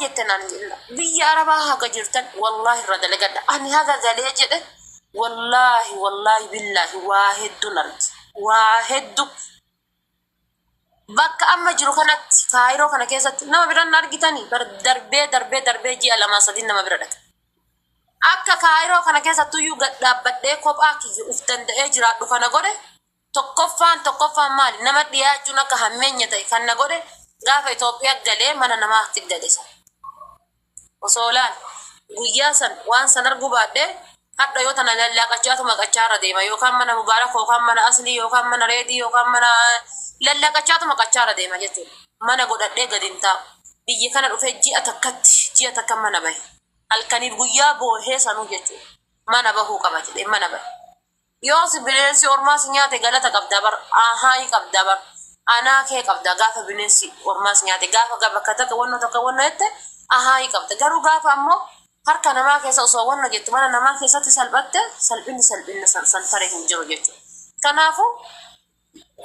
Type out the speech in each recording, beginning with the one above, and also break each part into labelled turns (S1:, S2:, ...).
S1: جتنا بيا عربا هاجا جرتن والله الرد لقد أني هذا ذليجة والله والله بالله واحد نرد واحد بك أما جرو كانت كايرو كنا كيسات نما بران نارجتاني بر دربي جي على ما صدين نما برادك أكا كايرو كنا كيسات تيو قد بدأ كوب أكي يفتن دأجرا دكانا غوري تكفان مال نما دياجونا كهمين يتاي كنا غوري غافة إثيوبيا غالي مانا نما تقدر وصولان وياسن وان سنرجو بعده حتى يوتنا لا كجاتو ما كجارة ديما يوكام منا مبارك يوكام منا أصلي يوكام منا ريدي يوكام منا لا كجاتو ما كجارة ديما جتو منا قد أدي قد انتا بيجي كان رفع جي أتكت جي أتكم منا به الكنيب ويا بو هي سانو جتو منا بهو كبات دي منا به يوس بنسي أورماس نياتي غلطة كبدبر هاي كبدبر أنا كي كبدا غافة بنسي أورماس نياتي غافة غافة كتك ونو تكونو يت هاي كبدا غارو غافة أمو harka namaa keessa osoo wanna jettu mana namaa keessatti salphinni san tare hin jiru jechuudha. Kanaafuu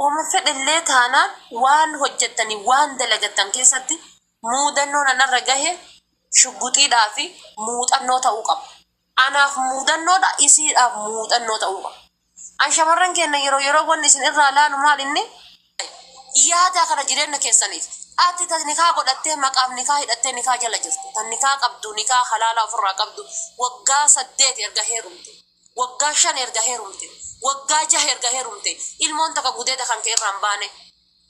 S1: uummata fedhillee taanaan waan hojjettanii waan dalagatan keessatti muudannoo nanarra gahe shugguxiidhaa fi muuxannoo ta'uu qaba. Anaaf muudannoodha isiidhaaf muuxannoo ta'uu qaba. An shamarran keenya yeroo wanni isin irraa laanu maal inni yaada kana jireenya keessaniif. Ati tasnikaa godhattee maqaaf nikaa hidhattee nikaa jala jirtu. Tan nikaa qabdu nikaa halaala ofirraa qabdu waggaa 8 erga heerumte. Waggaa 5 erga heerumte. Waggaa 6 erga heerumte. Ilmoon takka gudeeta kan kee irraan baane.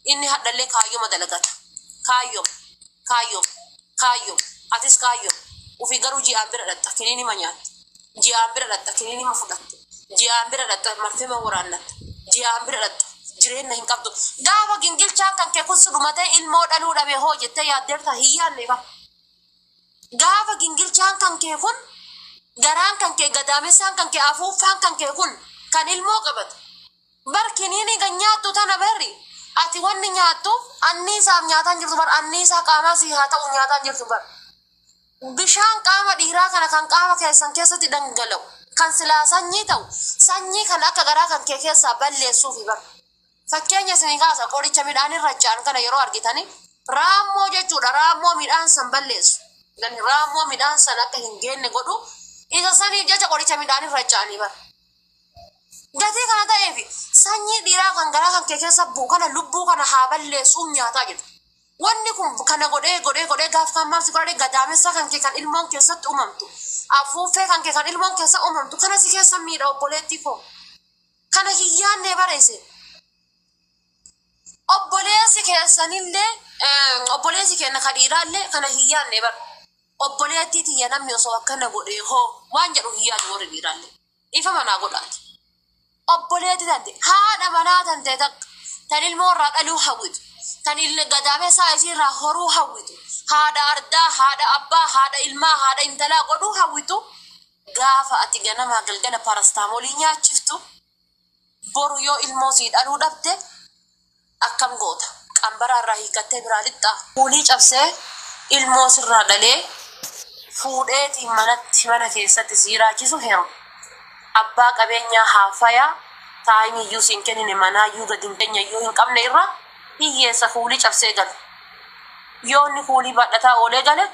S1: Inni hadhallee kaayyoma dalagata. Kaayyom. Atis kaayyom. Ufi garuu ji'aan bira dhatta kiniini ma nyaatta. Ji'aan bira dhatta kiniini ma fudhatta. Ji'aan bira dhatta marfee ma waraannatta. Ji'aan bira dhatta. Jireenya hin qabdu gaafa gingilchaan kan kee kun sudhumatee ilmoo dhaluu dhabe hoo jettee yaaddeerta hiyyaanne ba gaafa gingilchaan kan kee kun garaan kan kee gadaamessaan kan kee afuuffaan kan kee kun kan ilmoo qabatu bar kiniini ganyaattu tana barri ati wanni nyaattuuf anniisaaf nyaataan jirtu bar anniisaa qaamaa si haa ta'u nyaataan jirtu bar bishaan qaama dhiiraa kana kan qaama keessan keessatti dhangala'u kan silaa sanyii ta'u sanyii kan akka garaa kan kee keessaa balleessuufi bar fakkeenya isin kaasa qoricha midhaan irra caan kana yeroo argitani raammoo jechuudha raammoo midhaan san balleessu gani raammoo midhaan san akka hin geenne godhu isa sanii jecha qoricha midhaan irra caanii bar gatii kana ta'eefi sanyii dhiiraa kan garaa kan kee keessa buu kana lubbuu kana haa balleessuun nyaataa jiru wanni kun kana godhee gaaf kan maal si godhee gadaamessa kan kee kan ilmoon keessatti uumamtu afuuffee kan kee kan ilmoon keessa uumamtu kana si keessa miidha obboleetti koo kana hiyyaannee bareesse obboleessi keessanillee obboleessi keenya kadhiiraallee kana hiyyaanne bar obboleettii tiyya namni osoo akkana godhee hoo waan jedhu hiyyaatu warri dhiiraallee ifa manaa godhaati obboleettii tante haadha manaa tante tan ilmoo irraa dhaluu hawwitu tan gadaamessaa isiirraa horuu hawwitu haadha ardaa haadha abbaa haadha ilmaa haadha intalaa godhuu hawwitu gaafa ati ganamaa galgala parastaamoolii nyaachiftu boru yoo ilmoo sii dhaluu dhabde akkam goota qambara irraa hiikattee biraa lixxaa fuulii cabsee ilmoo sirraa dhalee fuudheetiin mana keessatti sii raachisu heeru abbaa qabeenyaa haafayaa taa'imiyyuu siin kennine manaayyuu gadi hin keenyayyuu hin qabne irraa hiyyeessa fuulii cabsee galu yoo inni fuulii badhataa oolee gale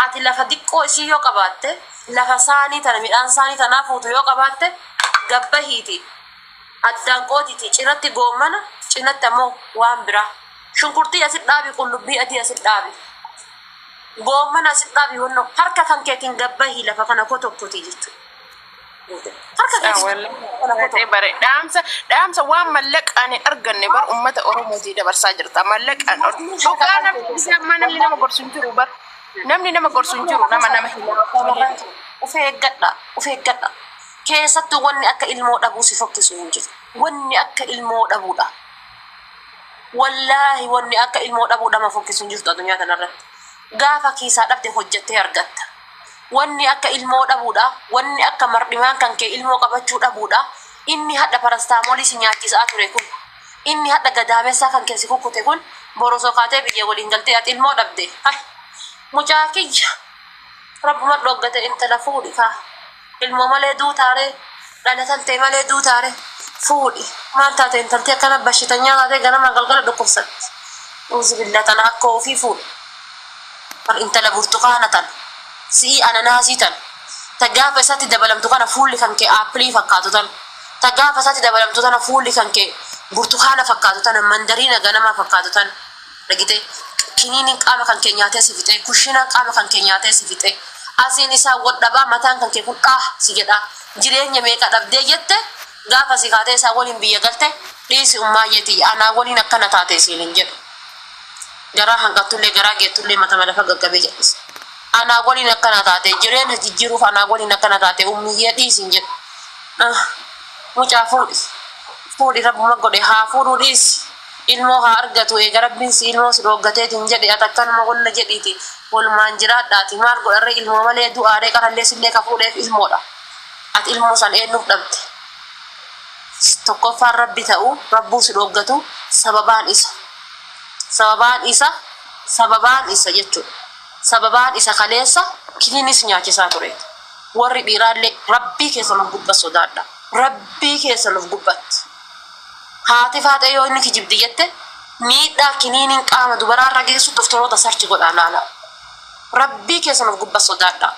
S1: ati lafa diqqoo isii yoo qabaatte lafa saanii tana midhaan saanii tanaa fuutu yoo qabaatte gabba hiiti addaan qootiti ciratti goommana cinatti ammoo waan biraa shunkurtii asit dhaabi qullubbii adii asit dhaabi goommana asit dhaabi wanno harka kan keetiin gabba hii lafa kana kotokkotii jechuudha harka keetiin
S2: bare dhaamsa waan mallaqaan arganne bar ummata oromootii dabarsaa jirta mallaqaan dhugaa namni nama gorsu hin jiru bar namni nama gorsu hin jiru nama
S1: uf eeggadha keessattuu wanni akka ilmoo dhabuu si fokkisu hin jiru wanni akka ilmoo dhabuudha wallahi wanni akka ilmoo dhabuudha ma fokkisu hin jirtu addunyaa kanarratti gaafa kiisaa dhabde hojjettee argatta wanni akka ilmoo dhabuudha wanni akka mardhimaan kan kee ilmoo qabachuu dhabuudha inni hadda parastaamoolii si nyaachisaa ture kun inni hadda gadaamessaa kan kee si kukkute kun borosoo kaatee biyya waliin galtee ati ilmoo dhabde mucaa kiyya rabbuma dhoggate intala fuudhi kaa ilmoo malee duutaare dhalatan ta'e malee duutaare fuudhi maal taate intalti akkana bashitanyaa taate ganama galgala dhukkubsatti uzu billaa tana akka ofii fuudhi bar intala burtukaana tan si'ii ananaasii tan ta gaafa isatti dabalamtu kana fuulli kan kee aappilii fakkaatu tan ta gaafa isatti dabalamtu tana fuulli kan kee burtukaana fakkaatu tan mandariina ganamaa fakkaatu tan dhagite kiniiniin qaama kan kee nyaatee si fixe kushinaan qaama kan kee nyaatee si fixe asiin isaa wadhabaa mataan kan kee kun si jedha jireenya meeqa dhabdee jette gaafa si kaatee isaa waliin biyya galte dhiisi ummaayyeeti anaa waliin akkana taate isiin hin jedhu garaa hanqattullee garaa geettullee mata malafa gaggabee jedhis anaa waliin akkana taate jireenya jijjiiruuf anaa waliin akkana taate ummiyyee dhiisi hin jedhu mucaa fuudhi rabbuma godhe haa fuudhuu dhiisi ilmoo haa argatu eega rabbiin si ilmoo si dhooggateetiin jedhe ati akkanuma walla jedhiiti walumaan jiraadhaati maal godharre ilmoo malee du'aadhee qarallee sillee ka fuudheef ilmoodha ati ilmoo san eenyuuf dhabde tokkoffaan rabbi ta'u rabbuu si dhooggatu sababaan isa jechuudha sababaan isa kaleessa kiniinis nyaachisaa ture warri dhiiraallee rabbii keessa nuuf gubbat sodaadha rabbii keessa nuuf gubbatti haati faatee yoo inni kijibdi jette miidhaa kiniiniin qaama dubaraarra geessu doktoroota sarchi godhaa laala rabbii keessa nuuf gubbat sodaadha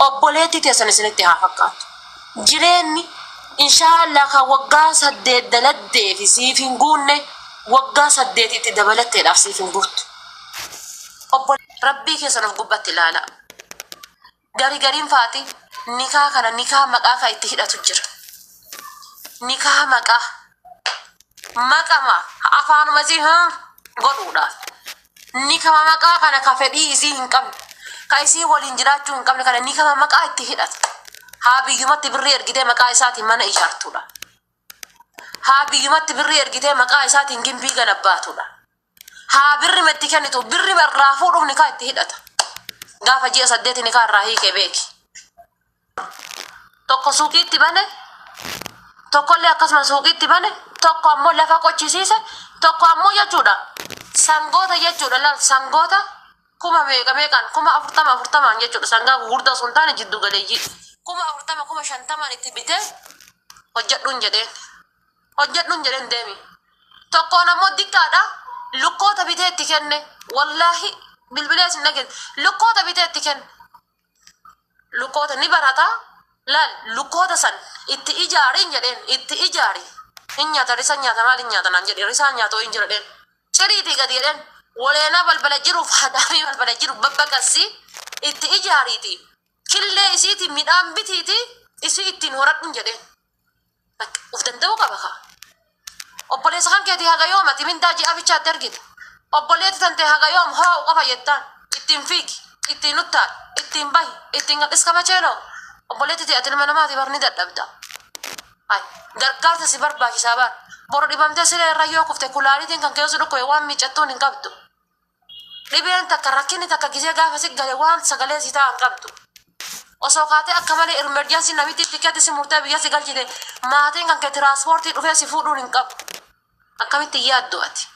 S1: obboleettii teessan isinitti haa fakkaatu jireenyi inshaallah kan waggaa 8 daladdee fi siif hin guunne waggaa 8 itti dabalatteedhaaf siif hin guuttu rabbii keessa nuuf gubbatti ilaala gariin faati nikaa kana nikaa maqaa kan itti hidhatu jira nikaa maqama afaanuma isii godhuudhaaf nikaa maqaa kana ka fedhii isii hin qabne ka isii waliin jiraachuu hin qabne kana nikaa maqaa itti hidhata haa biyyumatti birrii ergitee maqaa isaatiin mana ijaartuudha haa biyyumatti birrii ergitee maqaa isaatiin gimbii ganabbaatuudha haa birri metti kennitu birri irraa fuudhuuf nikaa itti hidhata gaafa ji'a 8 nikaa irraa hiikee beeki tokko suuqiitti bane tokkollee akkasuma suuqiitti bane tokko ammoo lafa qochisiise tokko ammoo jechuudha sangoota jechuudha laal sangoota kuma meeqaan kuma 40 jechuudha sangaa gurguddaa sun taane jiddu galeeyyii kuma 40 kuma 50 itti bitee hojjedhuun jedheen deemi tokkoon ammoo diqqaadha lukkoota bitee itti kenne wallaahi bilbilee sin dhageen lukkoota bitee itti kenne lukkoota ni barata laal lukkoota san itti ijaariin jedheen itti ijaari hin nyaata risa nyaata maal hin nyaata naan jedhe risaan nyaatoo hin jira dheen ciriitii gadi jedheen waleenaa balbala jiruuf hadaamii balbala jiruuf babbaqassi itti ijaariiti killee isiitiin midhaan bitiiti isii ittiin horadhuun jedheen uf danda'uu qaba kaa obboleessa kan keetii haga yoom ati mindaa ji'a bichaatti argite obboleetti tantee haga yoom hoo qofa jettaan ittiin fiigi ittiin uttaan ittiin bahi ittiin gadhiska macheenoo obboleetti ta'e ati ilma namaati barni dadhabda gargaarsa si barbaachisaa bar boro dhibamtee siree irra yoo kufte kulaalitiin kan keessu dhukkoo waan miicattuun hin qabdu dhibeen takka rakkinni takka gisee gaafa si gale waan sagalee si ta'an qabdu osoo kaatee akka malee emerjansi namitti tikeetti si murtee biyya si galchite maatiin kan kee tiraanspoortii dhufee si fuudhuun hin qabu akkamitti yaaddu ati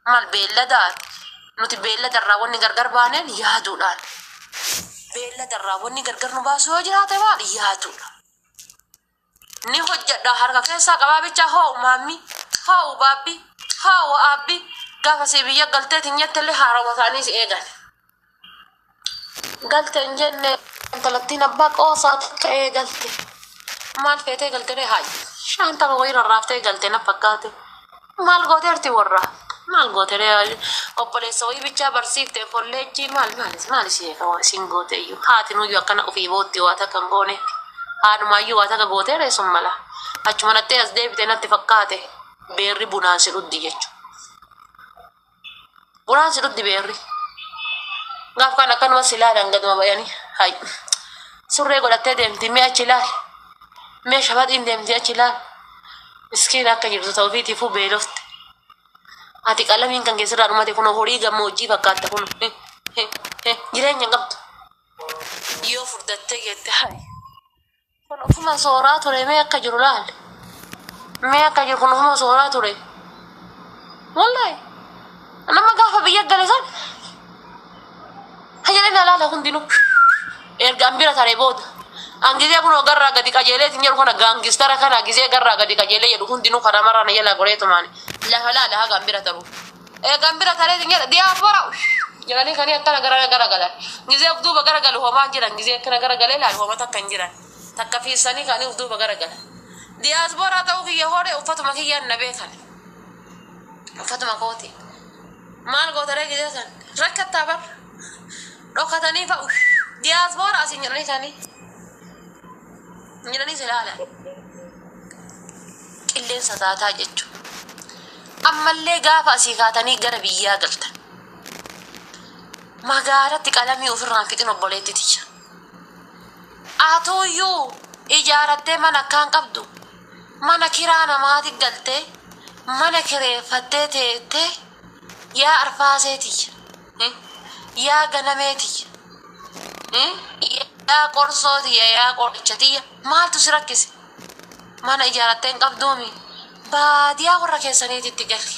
S1: maal beelladaati nuti beelladarraa wanni gargar baaneen yaaduudhaan beelladarraa wanni gargar nu baasu yoo jiraate maal yaaduudha ni hojjedha harka keessaa qabaabicha hoo maammi hoo baabbi hoo aabbi gaafa si biyya galteetiin jettellee haaroma isaanii si eegan galte hin jenne intalattiin abbaa qoosaa takka eegalte maal feetee galtee haay shaantama wayii rarraaftee galte na fakkaate maal gooteerti warraa maal gootere obboleessa wayii bichaa barsiifte kolleejjii maal isin gooteeyyuu haati nuyyuu akkana ofii bootti waa takka hin gooneetti haadhumaayyuu waa takka gooteere sun mala achuma nattee as deebite natti fakkaate beerri bunaan si dhuddi jechuudha bunaan si dhuddi beerri gaaf kan akkanuma si ilaalan gaduma bayanii hay surree godhattee deemti mee achi ilaali mee shabaxiin deemti achi ilaali miskiin akka jirtu ta'uu fiitiifuu beelofte ati qalamiin kan keessirraa dhumate kun horii gammoojjii fakkaatta kun jireenya qabdu yoo furdattee geette hay kun ofuma sooraa ture mee akka jiru laali mee akka jiru kun ofuma sooraa ture wallahi nama gaafa biyya gale san hajaleen alaala hundinuu ergaan bira taree booda angizee kun garraa gadi qajeeleetiin jedhu kana gaangistara kana gizee garraa gadi qajeelee jedhu hundinuu karaa maraana jala goreetumaani lafa laala hagaan bira taru eegaan bira tareetiin jedha diyaafora Jiranii kanii akkana gara galan. Gizee of duuba gara galu homaa jiran gizee akkana gara galee laal homa takka hin jiran. Takka fiissanii kanii of duuba gara galan. Diyaasbooraa ta'uu kiyya hoodhe uffatuma kiyyaan na beekan. Uffatuma kooti. Maal gootaree gizee san rakkattaa bar. Dhokatanii fa'u. Diyaasbooraa asiin jedhanii kanii. Jedhanii si ilaalan. Qilleensa taataa jechuudha. Ammallee gaafa asii kaatanii gara biyyaa galtan. Magaalatti qalamii ofirraan fixin obboleetti tiyya. Atuuyyuu ijaarattee mana akkaan qabdu. Mana kiraa namaati galtee. Mana kireeffattee teettee. Yaa arfaasee tiyya. Yaa ganamee tiyya. Yaa qorsoo tiyya yaa qoricha tiyya. Maaltu si rakkise? Mana ijaarattee hin qabduumi. Baadiyaa warra keessaniititti galli.